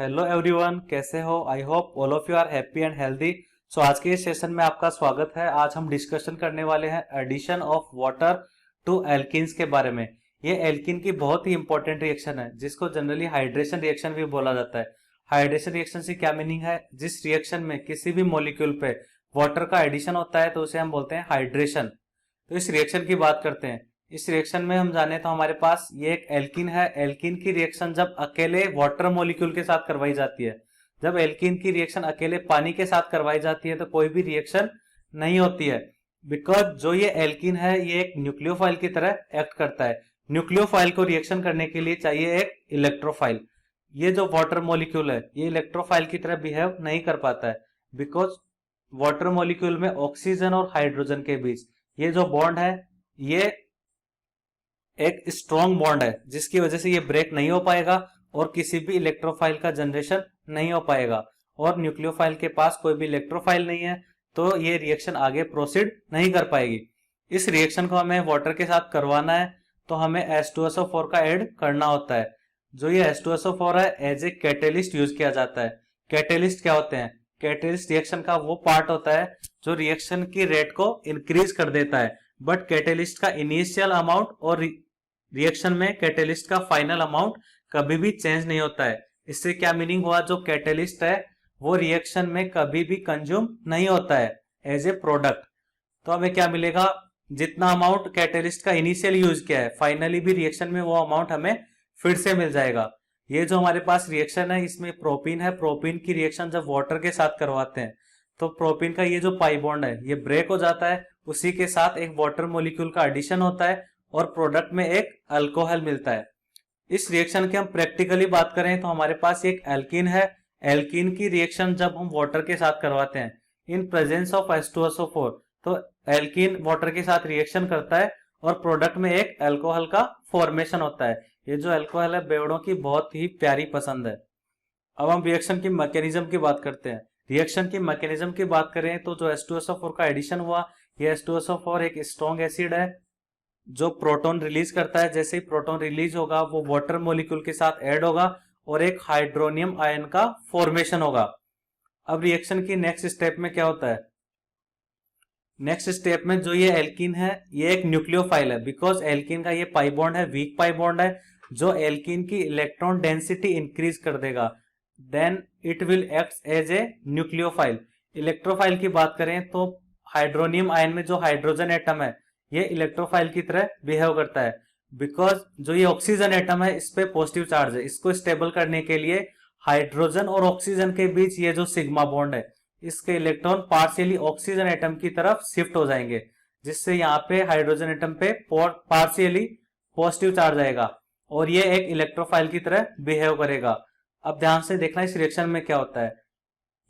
Hello everyone, कैसे हो? I hope all of you are happy and healthy. So आज के इस सेशन में आपका स्वागत है। आज हम डिस्कशन करने वाले हैं addition of water to alkenes के बारे में। ये एल्किन की बहुत ही इंपॉर्टेंट रिएक्शन है जिसको जनरली हाइड्रेशन रिएक्शन भी बोला जाता है। हाइड्रेशन रिएक्शन से क्या मीनिंग है? जिस रिएक्शन में किसी भी मॉलिक्यूल पे वाटर का एडिशन होता है तो उसे हम बोलते हैं हाइड्रेशन। तो इस रिएक्शन की बात करते हैं। इस रिएक्शन में हम जाने तो हमारे पास ये एक एल्किन है। एल्किन की रिएक्शन जब अकेले वाटर मॉलिक्यूल के साथ करवाई जाती है, जब एल्किन की रिएक्शन अकेले पानी के साथ करवाई जाती है तो कोई भी रिएक्शन नहीं होती है। बिकॉज जो ये एल्किन है ये एक न्यूक्लियोफाइल की तरह एक्ट करता है। न्यूक्लियोफाइल को रिएक्शन करने के लिए चाहिए एक इलेक्ट्रोफाइल। ये जो वाटर मॉलिक्यूल है ये इलेक्ट्रोफाइल की तरह बिहेव नहीं कर पाता है, बिकॉज वाटर मॉलिक्यूल में ऑक्सीजन और हाइड्रोजन के बीच ये जो बॉन्ड है ये एक स्ट्रॉन्ग बॉन्ड है, जिसकी वजह से ये ब्रेक नहीं हो पाएगा और किसी भी इलेक्ट्रोफाइल का जनरेशन नहीं हो पाएगा। और न्यूक्लियोफाइल के पास कोई भी इलेक्ट्रोफाइल नहीं है तो ये रिएक्शन आगे प्रोसीड नहीं कर पाएगी। इस रिएक्शन को हमें वाटर के साथ करवाना है तो हमें H2SO4 का ऐड करना होता है। जो ये H2SO4 है एज ए कैटेलिस्ट यूज किया जाता है। कैटेलिस्ट क्या होते हैं? कैटेलिस्ट रिएक्शन का वो पार्ट होता है जो रिएक्शन की रेट को इंक्रीज कर देता है। बट कैटेलिस्ट का इनिशियल अमाउंट और रिएक्शन में कैटेलिस्ट का फाइनल अमाउंट कभी भी चेंज नहीं होता है। इससे क्या मीनिंग हुआ? जो कैटेलिस्ट है वो रिएक्शन में कभी भी कंज्यूम नहीं होता है एज ए प्रोडक्ट। तो हमें क्या मिलेगा? जितना अमाउंट कैटेलिस्ट का इनिशियल यूज किया है फाइनली भी रिएक्शन में वो अमाउंट हमें फिर से मिल जाएगा। ये जो हमारे पास रिएक्शन है इसमें प्रोपीन है। प्रोपीन की रिएक्शन जब वाटर के साथ करवाते हैं तो प्रोपीन का ये जो पाई बॉन्ड है ये ब्रेक हो जाता है। उसी के साथ एक वाटर मॉलिक्यूल का एडिशन होता है और प्रोडक्ट में एक अल्कोहल मिलता है। इस रिएक्शन की हम प्रैक्टिकली बात करें तो हमारे पास एक एल्कीन है। एल्कीन की रिएक्शन जब हम वाटर के साथ करवाते हैं इन प्रेजेंस ऑफ H2SO4 तो एल्कीन वाटर के साथ रिएक्शन करता है और प्रोडक्ट में एक अल्कोहल का फॉर्मेशन होता है। ये जो अल्कोहल है बेवड़ों की बहुत ही प्यारी पसंद है। अब हम रिएक्शन की मैकेनिज्म की बात करते हैं। रिएक्शन की मैकेनिज्म की बात करें तो जो H2SO4 का एडिशन हुआ, ये H2SO4 एक स्ट्रॉन्ग एसिड है जो प्रोटॉन रिलीज करता है। जैसे ही प्रोटॉन रिलीज होगा वो वाटर मॉलिक्यूल के साथ ऐड होगा और एक हाइड्रोनियम आयन का फॉर्मेशन होगा। अब रिएक्शन की नेक्स्ट स्टेप में क्या होता है? नेक्स्ट स्टेप में जो ये एल्कीन है ये एक न्यूक्लियोफाइल है। बिकॉज एल्कीन का ये पाई बॉन्ड है, वीक पाई बॉन्ड है जो एल्कीन की इलेक्ट्रॉन डेंसिटी इंक्रीज कर देगा। Then it will act as a nucleophile. Electrophile की बात करें तो हाइड्रोनियम आयन में जो हाइड्रोजन एटम है ये इलेक्ट्रोफाइल की तरह बिहेव करता है। बिकॉज जो ये ऑक्सीजन एटम है इस पे पॉजिटिव चार्ज है। इसको स्टेबल करने के लिए हाइड्रोजन और ऑक्सीजन के बीच ये जो सिग्मा बॉन्ड है इसके इलेक्ट्रॉन पार्शियली ऑक्सीजन एटम की तरफ शिफ्ट हो जाएंगे, जिससे यहाँ पे हाइड्रोजन एटम पे पार्शियली पॉजिटिव चार्ज आएगा और ये एक इलेक्ट्रोफाइल की तरह बिहेव करेगा। अब ध्यान से देखना इस रिएक्शन में क्या होता है।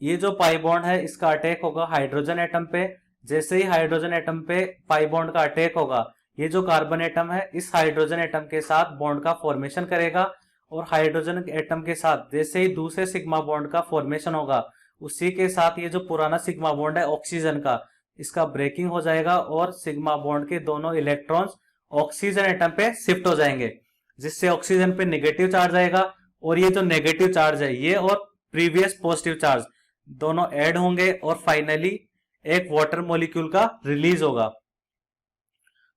ये जो पाई बॉन्ड है इसका अटैक होगा हाइड्रोजन एटम पे। जैसे ही हाइड्रोजन एटम पे पाई बॉन्ड का अटैक होगा ये जो कार्बन एटम है इस हाइड्रोजन एटम के साथ बॉन्ड का फॉर्मेशन करेगा और हाइड्रोजन एटम के साथ जैसे ही दूसरे सिग्मा बॉन्ड का फॉर्मेशन होगा उसी के साथ ये जो पुराना सिग्मा बॉन्ड है ऑक्सीजन का इसका ब्रेकिंग हो जाएगा और सिग्मा बॉन्ड के दोनों इलेक्ट्रॉन्स ऑक्सीजन एटम पे शिफ्ट हो जाएंगे, जिससे ऑक्सीजन पे नेगेटिव चार्ज आएगा और ये जो नेगेटिव चार्ज है ये और प्रीवियस पॉजिटिव चार्ज दोनों ऐड होंगे और फाइनली एक वाटर मॉलिक्यूल का रिलीज होगा।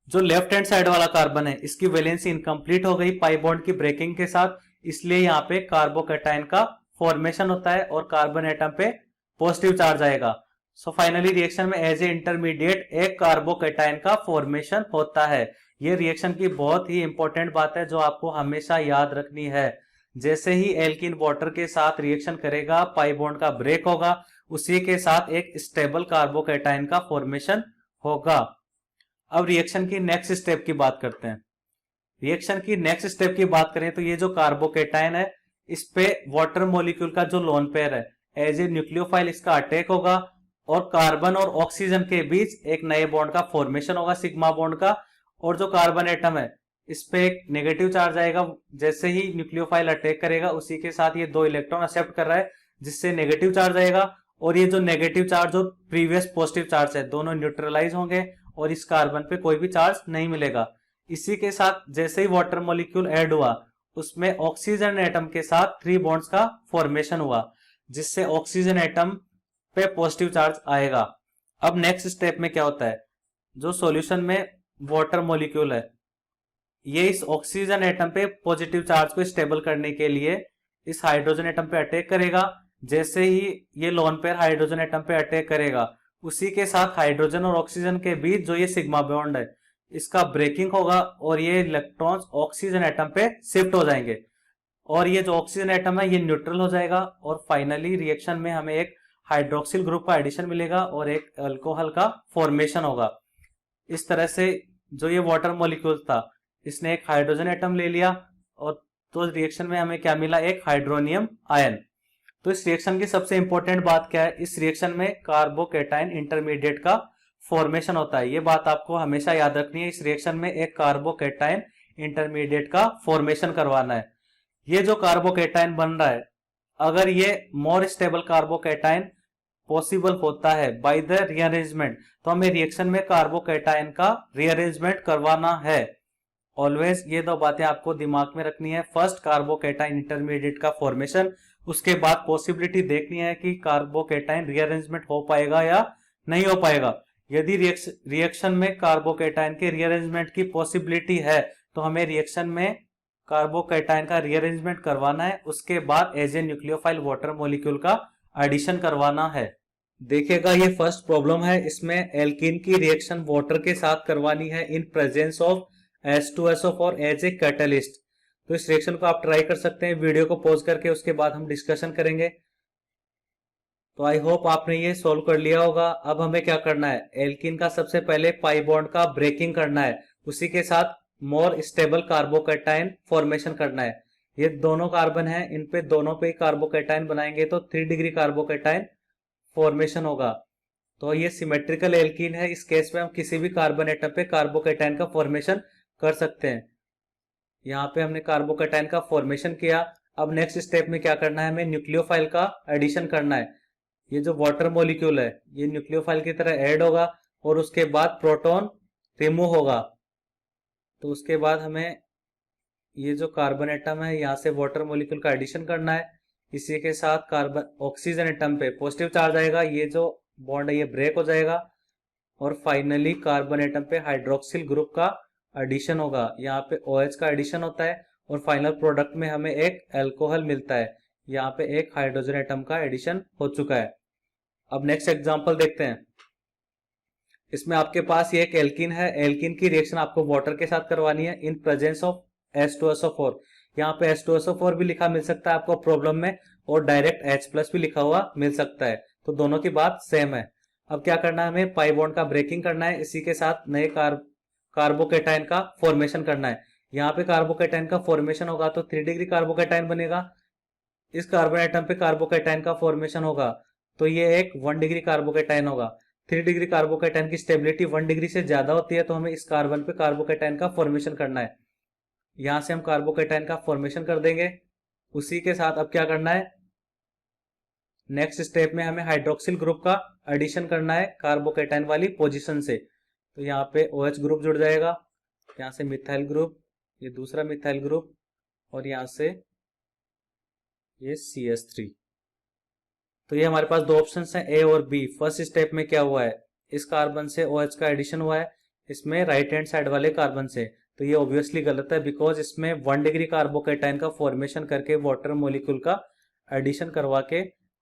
जो लेफ्ट हैंड साइड वाला कार्बन है इसकी वैलेंसी इनकम्प्लीट हो गई पाई बॉन्ड की ब्रेकिंग के साथ, इसलिए यहाँ पे कार्बोकैटायन का फॉर्मेशन होता है और कार्बन एटम पे पॉजिटिव चार्ज आएगा। सो फाइनली रिएक्शन में एज ए इंटरमीडिएट एक कार्बोकैटायन का फॉर्मेशन होता है। ये रिएक्शन की बहुत ही इंपॉर्टेंट बात है जो आपको हमेशा याद रखनी है। जैसे ही एल्कीन वाटर के साथ रिएक्शन करेगा पाई बॉन्ड का ब्रेक होगा, उसी के साथ एक स्टेबल कार्बोकैटायन का फॉर्मेशन होगा। अब रिएक्शन की नेक्स्ट स्टेप की बात करते हैं। रिएक्शन की नेक्स्ट स्टेप की बात करें तो ये जो कार्बोकैटायन है इस पे वाटर मॉलिक्यूल का जो लोन पेयर है एज ए न्यूक्लियोफाइल इसका अटैक होगा और कार्बन और ऑक्सीजन के बीच एक नए बॉन्ड का फॉर्मेशन होगा सिग्मा बॉन्ड का। और जो कार्बन एटम है इस पे एक नेगेटिव चार्ज आएगा। जैसे ही न्यूक्लियोफाइल अटैक करेगा उसी के साथ ये दो इलेक्ट्रॉन एक्सेप्ट कर रहा है जिससे नेगेटिव चार्ज आएगा और ये जो नेगेटिव चार्ज और प्रीवियस पॉजिटिव चार्ज है दोनों न्यूट्रलाइज होंगे और इस कार्बन पे कोई भी चार्ज नहीं मिलेगा। इसी के साथ जैसे ही वाटर मॉलिक्यूल ऐड हुआ उसमें ऑक्सीजन एटम के साथ 3 बॉन्ड्स का फॉर्मेशन हुआ, जिससे ऑक्सीजन एटम पे पॉजिटिव चार्ज आएगा। अब नेक्स्ट स्टेप में क्या होता है, जो सॉल्यूशन में वाटर मॉलिक्यूल है, ये इस ऑक्सीजन एटम पे पॉजिटिव चार्ज को स्टेबल करने के लिए इस हाइड्रोजन एटम पे अटैक करेगा। जैसे ही ये लोन पेयर हाइड्रोजन एटम पे अटैक करेगा, उसी के साथ हाइड्रोजन और ऑक्सीजन के बीच जो ये सिग्मा बॉन्ड है, इसका ब्रेकिंग होगा और ये इलेक्ट्रॉन्स ऑक्सीजन एटम पे शिफ्ट हो जाएंगे और ये जो ऑक्सीजन एटम है ये न्यूट्रल हो जाएगा और फाइनली रिएक्शन में हमें एक हाइड्रोक्सिल ग्रुप का एडिशन मिलेगा और एक अल्कोहल का फॉर्मेशन होगा। इस तरह से जो ये वाटर मॉलिक्यूल था, इसने एक हाइड्रोजन एटम ले लिया और तो रिएक्शन में हमें क्या मिला, एक हाइड्रोनियम आयन। तो इस रिएक्शन की सबसे इंपॉर्टेंट बात क्या है, इस रिएक्शन में कार्बोकेटाइन इंटरमीडिएट का फॉर्मेशन होता है। ये बात आपको हमेशा याद रखनी है, इस रिएक्शन में एक कार्बोकेटाइन इंटरमीडिएट का फॉर्मेशन करवाना है। ये जो कार्बोकेटाइन बन रहा है, अगर ये मोर स्टेबल कार्बोकेटाइन पॉसिबल होता है बाय द रीअरेंजमेंट, तो हमें रिएक्शन में कार्बोकेटाइन का रीअरेंजमेंट करवाना है। ऑलवेज ये दो बातें आपको दिमाग में रखनी है, फर्स्ट कार्बोकेटाइन इंटरमीडिएट का फॉर्मेशन, उसके बाद पॉसिबिलिटी देखनी है कि कार्बोकेटाइन रीअरेंजमेंट हो पाएगा या नहीं हो पाएगा। यदि रिएक्शन में कार्बोकेटाइन के रीअरेंजमेंट की पॉसिबिलिटी है तो हमें रिएक्शन में कार्बोकेटाइन का रीअरेंजमेंट करवाना है, उसके बाद as a nucleophile water molecule का एडिशन करवाना है। देखिएगा ये फर्स्ट प्रॉब्लम है, इसमें एल्कीन की रिएक्शन वाटर के साथ करवानी है in presence of H2SO4 as a catalyst. तो इस रिएक्शन को आप ट्राई कर सकते हैं, वीडियो को पॉज करके, उसके बाद हम डिस्कशन करेंगे। तो आई होप आपने ये सोल्व कर लिया होगा। अब हमें क्या करना है, एल्कीन का सबसे पहले पाई बॉन्ड का ब्रेकिंग करना है, उसी के साथ मोर स्टेबल कार्बोकेटाइन फॉर्मेशन करना है। ये दोनों कार्बन है, इन पे दोनों पे कार्बोकेटाइन बनाएंगे तो 3 डिग्री कार्बोकेटाइन फॉर्मेशन होगा। तो ये सिमेट्रिकल एल्कीन है, इस केस में हम किसी भी कार्बन एटम पे कार्बोकेटाइन का फॉर्मेशन कर सकते हैं। यहाँ पे हमने कार्बोकेटाइन का फॉर्मेशन किया। अब नेक्स्ट स्टेप में क्या करना है, हमें न्यूक्लियोफाइल का एडिशन करना है। ये जो वाटर मॉलिक्यूल है ये न्यूक्लियोफाइल की तरह ऐड होगा और उसके बाद प्रोटॉन रिमूव होगा। तो उसके बाद हमें ये जो कार्बन एटम है यहाँ से वाटर मॉलिक्यूल का एडिशन करना है, इसी के साथ कार्बन ऑक्सीजन एटम पे पॉजिटिव चार्ज आएगा, ये जो बॉन्ड है ये ब्रेक हो जाएगा और फाइनली कार्बन एटम पे हाइड्रोक्सिल ग्रुप का एडिशन होगा। यहाँ पे OH का एडिशन होता है और फाइनल प्रोडक्ट में हमें एक अल्कोहल मिलता है। यहाँ पे एक हाइड्रोजन एटम का एडिशन हो चुका है। अब नेक्स्ट एग्जांपल देखते हैं। इसमें आपके पास ये एक एल्कीन है, एल्कीन की रिएक्शन आपको वाटर के साथ करवानी है इन प्रेजेंस ऑफ H2SO4। यहाँ पे H2SO4 भी लिखा मिल सकता है आपको प्रॉब्लम में और डायरेक्ट H+ भी लिखा हुआ मिल सकता है, तो दोनों की बात सेम है। अब क्या करना है, हमें पाई बॉन्ड का ब्रेकिंग करना है, इसी के साथ नए कार्बोकेटाइन का फॉर्मेशन करना है। यहाँ पे कार्बोकेटाइन का फॉर्मेशन होगा तो 3 डिग्री कार्बोकेटाइन बनेगा, इस कार्बन एटम पे कार्बोकेटाइन का फॉर्मेशन होगा तो ये एक 1 डिग्री कार्बोकेटाइन होगा। 3 डिग्री कार्बोकेटाइन की स्टेबिलिटी 1 डिग्री से ज्यादा होती है, तो हमें इस कार्बन पे कार्बोकेटाइन का फॉर्मेशन करना है। यहां से हम कार्बोकेटाइन का फॉर्मेशन कर देंगे। उसी के साथ अब क्या करना है, नेक्स्ट स्टेप में हमें हाइड्रोक्सिल ग्रुप का एडिशन करना है कार्बोकेटाइन वाली पोजीशन से। तो यहाँ पे OH ग्रुप जुड़ जाएगा, यहाँ से मिथाइल ग्रुप, ये दूसरा मिथाइल ग्रुप और यहाँ से ये CH3। तो ये हमारे पास दो ऑप्शंस हैं, A और B। फर्स्ट स्टेप में क्या हुआ है, इस कार्बन से OH का एडिशन हुआ है, इसमें राइट हैंड साइड वाले कार्बन से। तो ये ऑब्वियसली गलत है, बिकॉज इसमें 1 डिग्री कार्बोकेटाइन का फॉर्मेशन करके वाटर मॉलिक्यूल का एडिशन करवा के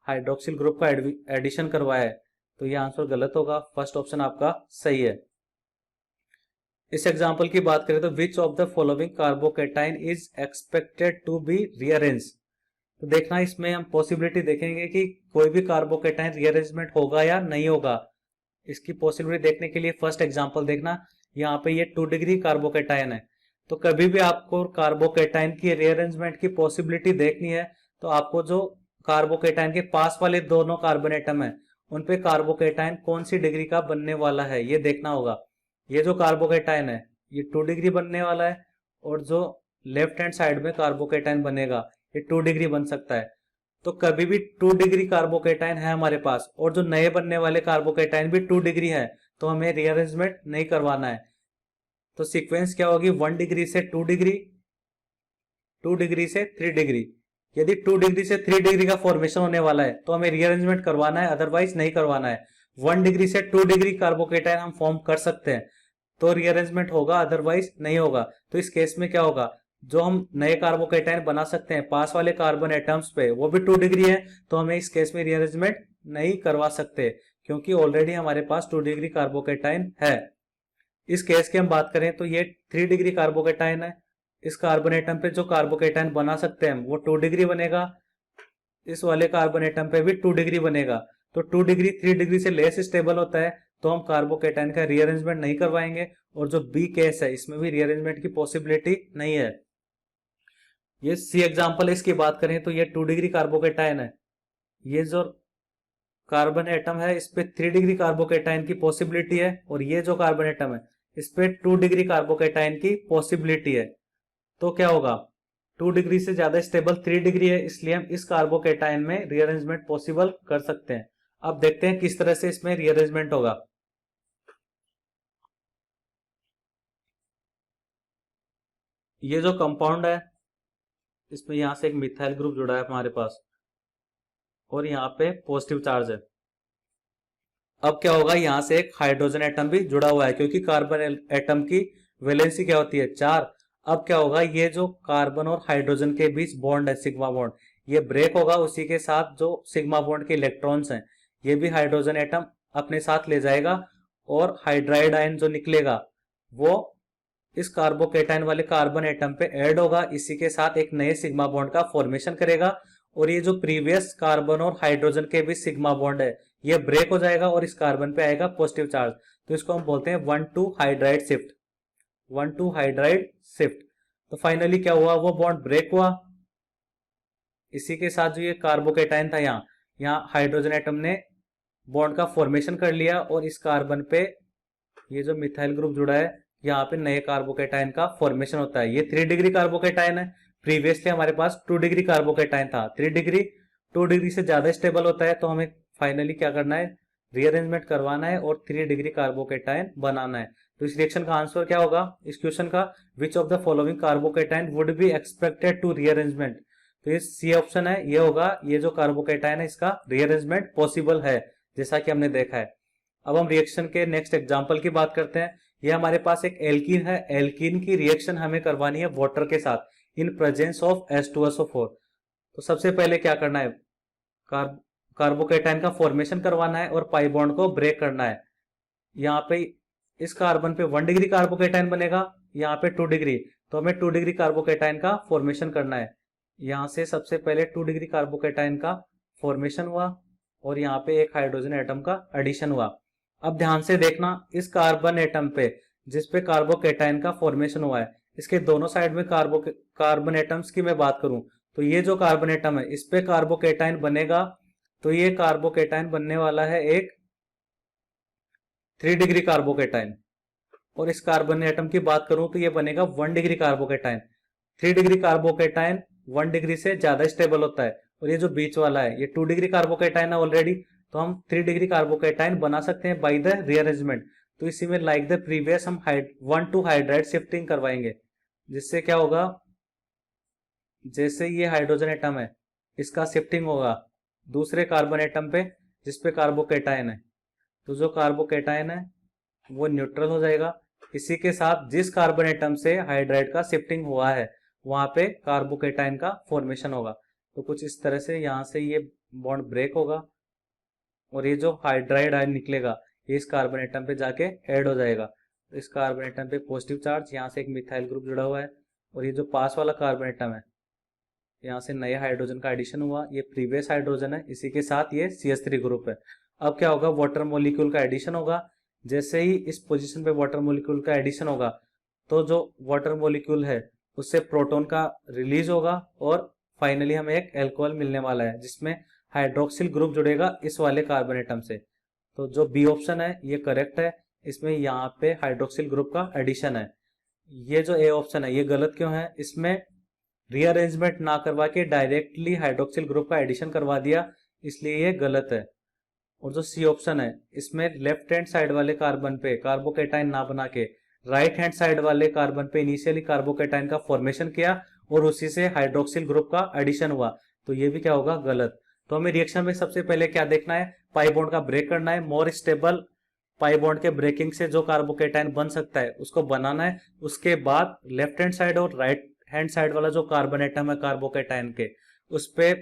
हाइड्रोक्सिल ग्रुप का एडिशन करवाया है, तो ये आंसर गलत होगा। फर्स्ट ऑप्शन आपका सही है। इस एग्जाम्पल की बात करें तो which of the following carbocation is expected to be rearrange. तो देखना इसमें हम पॉसिबिलिटी देखेंगे कि कोई भी कार्बोकेटाइन रीअरेंजमेंट होगा या नहीं होगा। इसकी पॉसिबिलिटी देखने के लिए फर्स्ट एग्जांपल देखना, यहाँ पे ये 2 डिग्री कार्बोकेटाइन है, तो कभी भी आपको कार्बोकेटाइन की रीअरेंजमेंट की पॉसिबिलिटी देखनी है तो आपको जो कार्बोकेटाइन के पास वाले दोनों कार्बन एटम है उन पे कार्बोकेटाइन कौन सी डिग्री का बनने वाला है ये देखना होगा। ये जो कार्बोकेटाइन है ये 2 डिग्री बनने वाला है और जो लेफ्ट हैंड साइड में कार्बोकेटाइन बनेगा ये 2 डिग्री बन सकता है। तो कभी भी 2 डिग्री कार्बोकेटाइन है हमारे पास और जो नए बनने वाले कार्बोकेटाइन भी 2 डिग्री है, तो हमें रीअरेंजमेंट नहीं करवाना है। तो सीक्वेंस क्या होगी, 1 डिग्री से 2 डिग्री, 2 डिग्री से 3 डिग्री। यदि 2 डिग्री से 3 डिग्री का फॉर्मेशन होने वाला है तो हमें रीअरेंजमेंट करवाना है, अदरवाइज नहीं करवाना है। 1 डिग्री से 2 डिग्री कार्बोकेटाइन हम फॉर्म कर सकते हैं तो रीअरेंजमेंट होगा, अदरवाइज नहीं होगा। तो इस केस में क्या होगा, जो हम नए कार्बोकेटाइन बना सकते हैं पास वाले कार्बन एटम्स पे वो भी 2 डिग्री है, तो हमें इस केस में रीअरेंजमेंट नहीं करवा सकते क्योंकि ऑलरेडी हमारे पास 2 डिग्री कार्बोकेटाइन है। इस केस की हम बात करें तो ये 3 डिग्री कार्बोकेटाइन है। इस कार्बन एटम पे जो कार्बोकेटाइन बना सकते हैं वो 2 डिग्री बनेगा, इस वाले कार्बन एटम पे भी 2 डिग्री बनेगा। तो 2 डिग्री 3 डिग्री से लेस स्टेबल होता है तो हम कार्बोकेटाइन का रीअरेंजमेंट नहीं करवाएंगे। और जो बी केस है इसमें भी रीअरेंजमेंट की पॉसिबिलिटी नहीं है। ये सी एग्जांपल है, इसकी बात करें तो ये 2 डिग्री कार्बोकेटाइन है। ये जो कार्बन एटम है इस पे 3 डिग्री कार्बोकेटाइन की पॉसिबिलिटी है और ये जो कार्बन एटम है इस पे 2 डिग्री कार्बोकेटाइन की पॉसिबिलिटी है। तो क्या होगा, 2 डिग्री से ज्यादा स्टेबल 3 डिग्री है, इसलिए हम इस कार्बोकेटाइन में रीअरेंजमेंट पॉसिबल कर सकते हैं। अब देखते हैं किस तरह से इसमें रीअरेंजमेंट होगा। ये जो कंपाउंड है इसमें यहां से एक मिथाइल ग्रुप जुड़ा है हमारे पास और यहाँ पे पॉजिटिव चार्ज है। अब क्या होगा, यहां से एक हाइड्रोजन एटम भी जुड़ा हुआ है क्योंकि कार्बन एटम की वैलेंसी क्या होती है, 4। अब क्या होगा, ये जो कार्बन और हाइड्रोजन के बीच बॉन्ड है सिग्मा बॉन्ड, ये ब्रेक होगा। उसी के साथ जो सिग्मा बॉन्ड के इलेक्ट्रॉन्स हैं ये भी हाइड्रोजन एटम अपने साथ ले जाएगा और हाइड्राइड आयन जो निकलेगा वो इस कार्बोकेटाइन वाले कार्बन एटम पे ऐड होगा। इसी के साथ एक नए सिग्मा बॉन्ड का फॉर्मेशन करेगा और ये जो प्रीवियस कार्बन और हाइड्रोजन के बीच सिग्मा बॉन्ड है ये ब्रेक हो जाएगा और इस कार्बन पे आएगा पॉजिटिव चार्ज। तो इसको हम बोलते हैं 1,2 हाइड्राइड शिफ्ट, 1,2 हाइड्राइड शिफ्ट। तो फाइनली क्या हुआ, वो बॉन्ड ब्रेक हुआ। इसी के साथ जो ये कार्बोकेटाइन था यहाँ हाइड्रोजन एटम ने बॉन्ड का फॉर्मेशन कर लिया और इस कार्बन पे ये जो मिथाइल ग्रुप जुड़ा है यहाँ पे नए कार्बोकेटाइन का फॉर्मेशन होता है। ये 3 डिग्री कार्बोकेटाइन है, प्रीवियसली हमारे पास 2 डिग्री कार्बोकेटाइन था। 3 डिग्री 2 डिग्री से ज्यादा स्टेबल होता है तो हमें फाइनली क्या करना है, रीअरेंजमेंट करवाना है और 3 डिग्री कार्बोकेटाइन बनाना है। तो इस रिएक्शन का आंसर क्या होगा इस क्वेश्चन का, which of the following carbocation would be expected to rearrangement. तो ये सी ऑप्शन है, ये होगा, ये जो कार्बोकेटाइन है इसका रीअरेंजमेंट पॉसिबल है जैसा कि हमने देखा है। अब हम रिएक्शन के नेक्स्ट एग्जांपल की बात करते हैं। ये हमारे पास एक एल्कीन है, एल्कीन की रिएक्शन हमें करवानी है वाटर के साथ इन प्रेजेंस ऑफ H2SO4। तो सबसे पहले क्या करना है, कार्बोकेटाइन का फॉर्मेशन करवाना है और पाई बॉन्ड को ब्रेक करना है। यहाँ पे इस कार्बन पे 1 डिग्री कार्बोकेटाइन बनेगा, यहाँ पे 2 डिग्री, तो हमें 2 डिग्री कार्बोकेटाइन का फॉर्मेशन करना है। यहाँ से सबसे पहले 2 डिग्री कार्बोकेटाइन का फॉर्मेशन हुआ और यहाँ पे एक हाइड्रोजन एटम का एडिशन हुआ। अब ध्यान से देखना, इस कार्बन एटम पे जिस पे कार्बोकेटाइन का फॉर्मेशन हुआ है इसके दोनों साइड में कार्बन एटम्स की मैं बात करूं तो ये जो कार्बन एटम है इस पे कार्बोकेटाइन बनेगा। तो ये कार्बोकेटाइन बनने वाला है एक 3 डिग्री कार्बोकेटाइन और इस कार्बन एटम की बात करूं तो ये बनेगा 1 degree carbocation. 3 degree carbocation 1 degree से ज्यादा स्टेबल होता है और ये जो बीच वाला है ये 2 डिग्री कार्बोकेटाइन है ऑलरेडी, तो हम 3 डिग्री कार्बोकेटाइन बना सकते हैं बाय द रीअरेंजमेंट। तो इसी में लाइक द प्रीवियस हम 1,2 हाइड्राइड शिफ्टिंग करवाएंगे, जिससे क्या होगा, जैसे ये हाइड्रोजन एटम है इसका शिफ्टिंग होगा दूसरे कार्बन एटम पे जिसपे कार्बोकेटाइन है, तो जो कार्बोकेटाइन है वो न्यूट्रल हो जाएगा। इसी के साथ जिस कार्बन एटम से हाइड्राइड का शिफ्टिंग हुआ है वहां पे कार्बोकेटाइन का फॉर्मेशन होगा। तो कुछ इस तरह से यहाँ से ये बॉन्ड ब्रेक होगा और ये जो हाइड्राइड आयन निकलेगा ये इस कार्बन एटम पे जाके ऐड हो जाएगा। तो इस कार्बन एटम पे पॉजिटिव चार्ज, यहाँ से एक मिथाइल ग्रुप जुड़ा हुआ है और ये जो पास वाला कार्बन एटम है यहाँ से नए हाइड्रोजन का एडिशन हुआ, ये प्रीवियस हाइड्रोजन है, इसी के साथ ये CH3 ग्रुप है। अब क्या होगा, वाटर मॉलिक्यूल का एडिशन होगा। जैसे ही इस पोजीशन पे वाटर मॉलिक्यूल का एडिशन होगा तो जो वाटर मॉलिक्यूल है उससे प्रोटॉन का रिलीज होगा और फाइनली हमें एक अल्कोहल मिलने वाला है जिसमें हाइड्रोक्सिल ग्रुप जुड़ेगा इस वाले कार्बन एटम से। तो जो बी ऑप्शन है ये करेक्ट है, इसमें यहाँ पे हाइड्रोक्सिल ग्रुप का एडिशन है। ये जो ए ऑप्शन है ये गलत क्यों है, इसमें रीअरेंजमेंट ना करवा के डायरेक्टली हाइड्रोक्सिल ग्रुप का एडिशन करवा दिया, इसलिए ये गलत है। और जो सी ऑप्शन है इसमें लेफ्ट हैंड साइड वाले कार्बन पे कार्बोकेटाइन ना बना के राइट हैंड साइड वाले कार्बन पे इनिशियली कार्बोकेटाइन का फॉर्मेशन किया और उसी से हाइड्रोक्सिल ग्रुप का एडिशन हुआ, तो ये भी क्या होगा, गलत। तो हमें रिएक्शन में सबसे पहले क्या देखना है, पाई बॉन्ड का ब्रेक करना है। मोर स्टेबल पाई बॉन्ड के ब्रेकिंग से जो कार्बोकेटाइन बन सकता है उसको बनाना है। उसके बाद लेफ्ट हैंड साइड और राइट हैंड साइड वाला जो कार्बन एटम है कार्बोकेटाइन के, उस पे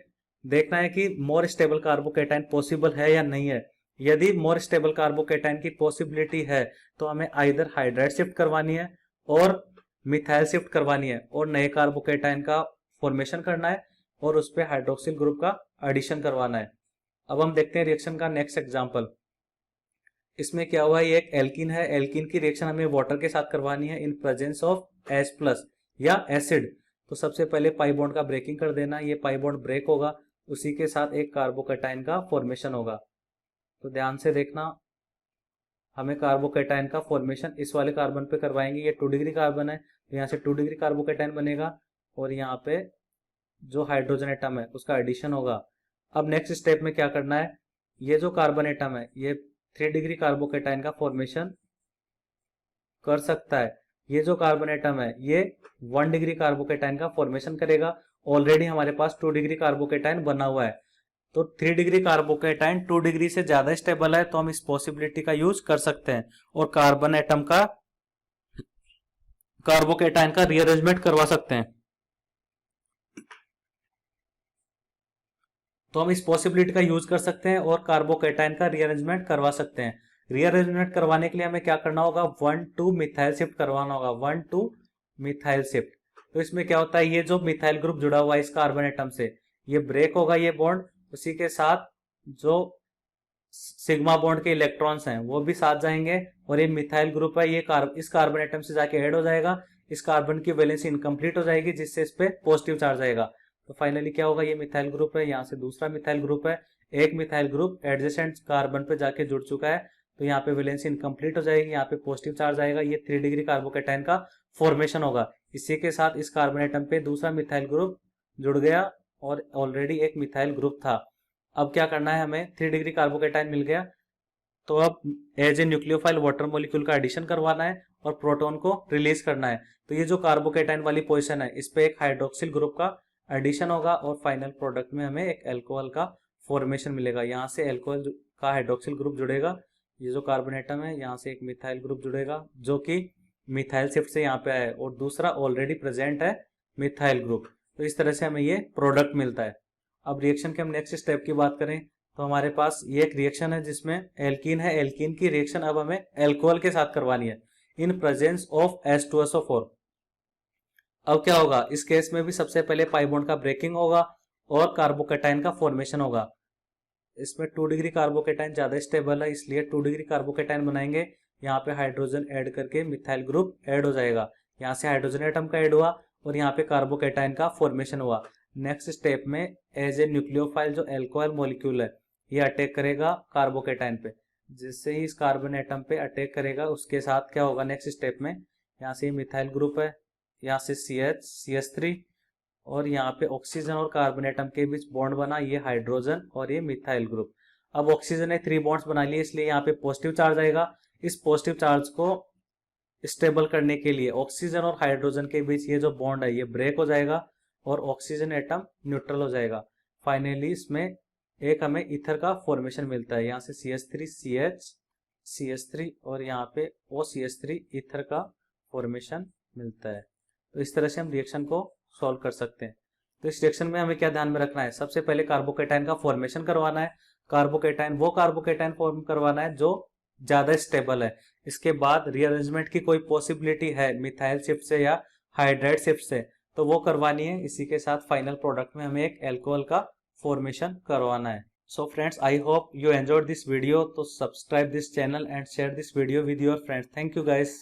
देखना है कि मोर स्टेबल कार्बोकेटाइन पॉसिबल है या नहीं है। यदि मोर स्टेबल कार्बोकेटाइन की पॉसिबिलिटी है तो हमें आइदर हाइड्राइड शिफ्ट करवानी है और मिथाइल शिफ्ट करवानी है और नए कार्बोकेटाइन का फॉर्मेशन करना है और उस पे हाइड्रोक्सिल ग्रुप का एडिशन करवाना है। अब हम देखते हैं रिएक्शन का नेक्स्ट एग्जांपल। इसमें क्या हुआ है, ये एक एल्कीन है। एल्कीन की रिएक्शन हमें वाटर के साथ करवानी है इन प्रेजेंस ऑफ H+ या एसिड। तो सबसे पहले पाई बॉन्ड का ब्रेकिंग कर देना, ये पाई बॉन्ड ब्रेक होगा, उसी के साथ एक कार्बोकेटाइन का फॉर्मेशन होगा। तो ध्यान से देखना, हमें कार्बोकेटाइन का फॉर्मेशन इस वाले कार्बन पे करवाएंगे। ये 2 डिग्री कार्बन है, तो यहाँ से 2 डिग्री कार्बोकेटाइन बनेगा और यहाँ पे जो हाइड्रोजन एटम है उसका एडिशन होगा। अब नेक्स्ट स्टेप में क्या करना है, ये जो कार्बन एटम है ये 3 डिग्री कार्बोकेटाइन का फॉर्मेशन कर सकता है। ये जो कार्बन एटम है ये 1 डिग्री कार्बोकेटाइन का फॉर्मेशन करेगा। ऑलरेडी हमारे पास 2 डिग्री कार्बोकेटाइन बना हुआ है, तो 3 डिग्री कार्बोकेटाइन 2 डिग्री से ज्यादा स्टेबल है, तो हम इस पॉसिबिलिटी का यूज कर सकते हैं और कार्बन एटम का कार्बोकेटाइन का रीअरेंजमेंट करवा सकते हैं। तो हम इस पॉसिबिलिटी का यूज कर सकते हैं और कार्बोकेटाइन का रीअरेंजमेंट करवा सकते हैं। रीअरेंजमेंट करवाने के लिए हमें क्या करना होगा, 1,2 मिथाइल शिफ्ट करवाना होगा, 1,2 मिथाइल शिफ्ट। तो इसमें क्या होता है, ये जो मिथाइल ग्रुप जुड़ा हुआ है इस कार्बन एटम से, ये ब्रेक होगा ये बॉन्ड, उसी के साथ जो सिग्मा बॉन्ड के इलेक्ट्रॉन्स हैं वो भी साथ जाएंगे और ये मिथाइल ग्रुप है ये इस कार्बन एटम से जाके ऐड हो जाएगा। इस कार्बन की वैलेंसी इनकम्प्लीट हो जाएगी जिससे इस पे पॉजिटिव चार्ज आएगा। तो फाइनली क्या होगा, ये मिथाइल ग्रुप है, यहाँ से दूसरा मिथाइल ग्रुप है, एक मिथाइल ग्रुप एडजेसेंट कार्बन पे जाके जुड़ चुका है, तो यहाँ पे वैलेंसी इनकम्प्लीट हो जाएगी, यहाँ पे पॉजिटिव चार्ज आएगा, ये 3 डिग्री कार्बोकेटाइन का फॉर्मेशन होगा। इसी के साथ इस कार्बन एटम पे दूसरा मिथाइल ग्रुप जुड़ गया और ऑलरेडी एक मिथाइल ग्रुप था। अब क्या करना है, हमें 3 डिग्री कार्बोकेटाइन मिल गया, तो अब as a nucleophile water molecule का एडिशन करवाना है और प्रोटॉन को रिलीज करना है। तो ये जो कार्बोकेटाइन वाली पोजीशन है इस पे एक हाइड्रोक्सिल ग्रुप का एडिशन होगा और फाइनल प्रोडक्ट में हमें एक अल्कोहल का फॉर्मेशन मिलेगा। यहाँ से अल्कोहल का हाइड्रोक्सिल ग्रुप जुड़ेगा, ये जो कार्बन एटम है यहाँ से एक मिथाइल ग्रुप जुड़ेगा जो कि मिथाइल शिफ्ट से यहाँ पे आया और दूसरा ऑलरेडी प्रेजेंट है मिथाइल ग्रुप। तो इस तरह से हमें ये प्रोडक्ट मिलता है। अब रिएक्शन के हम नेक्स्ट स्टेप की बात करें तो हमारे पास ये एक रिएक्शन है जिसमें एल्कीन है। एल्कीन की रिएक्शन अब हमें अल्कोहल के साथ करवानी है इन प्रेजेंस ऑफ H2SO4। अब क्या होगा, इस केस में भी सबसे पहले पाई बॉन्ड का ब्रेकिंग होगा और कार्बोकेटाइन का फॉर्मेशन होगा। इसमें 2 डिग्री कार्बोकेटाइन ज्यादा स्टेबल है इसलिए 2 डिग्री कार्बोकेटाइन बनाएंगे, यहाँ पे हाइड्रोजन ऐड करके मिथाइल ग्रुप ऐड हो जाएगा, यहाँ से हाइड्रोजन एटम का ऐड हुआ और यहाँ पे कार्बोकेटाइन का फॉर्मेशन हुआ। नेक्स्ट स्टेप में एज ए न्यूक्लियोफाइल जो अल्कोहल मॉलिक्यूल है ये अटैक करेगा कार्बोकेटाइन पे, जिससे ही इस कार्बन एटम पे अटैक करेगा उसके साथ क्या होगा नेक्स्ट स्टेप में, यहाँ से मिथाइल ग्रुप है, यहाँ से CH3 और यहाँ पे ऑक्सीजन और कार्बन एटम के बीच बॉन्ड बना, ये हाइड्रोजन और ये मिथाइल ग्रुप। अब ऑक्सीजन ने 3 बॉन्ड्स बना लिए इसलिए यहाँ पे पॉजिटिव चार्ज आएगा। इस पॉजिटिव चार्ज को स्टेबल करने के लिए ऑक्सीजन और हाइड्रोजन के बीच ये जो बॉन्ड है ये ब्रेक हो जाएगा और ऑक्सीजन एटम न्यूट्रल हो जाएगा। फाइनली इसमें एक हमें ईथर का फॉर्मेशन मिलता है, यहाँ से CH3 और यहाँ पे OCH3 ईथर का फॉर्मेशन मिलता है। तो इस तरह से हम रिएक्शन को सॉल्व कर सकते हैं। तो इस रिएक्शन में हमें क्या ध्यान में रखना है, सबसे पहले कार्बोकेटाइन का फॉर्मेशन करवाना है। वो कार्बोकेटाइन फॉर्म करवाना है जो ज्यादा स्टेबल है। इसके बाद रीअरेंजमेंट की कोई पॉसिबिलिटी है मिथाइल शिफ्ट से या हाइड्राइड शिफ्ट से तो वो करवानी है। इसी के साथ फाइनल प्रोडक्ट में हमें एक अल्कोहल का फॉर्मेशन करवाना है। So friends, I hope you enjoyed this video. So subscribe this channel and share this video with your friends. Thank you guys.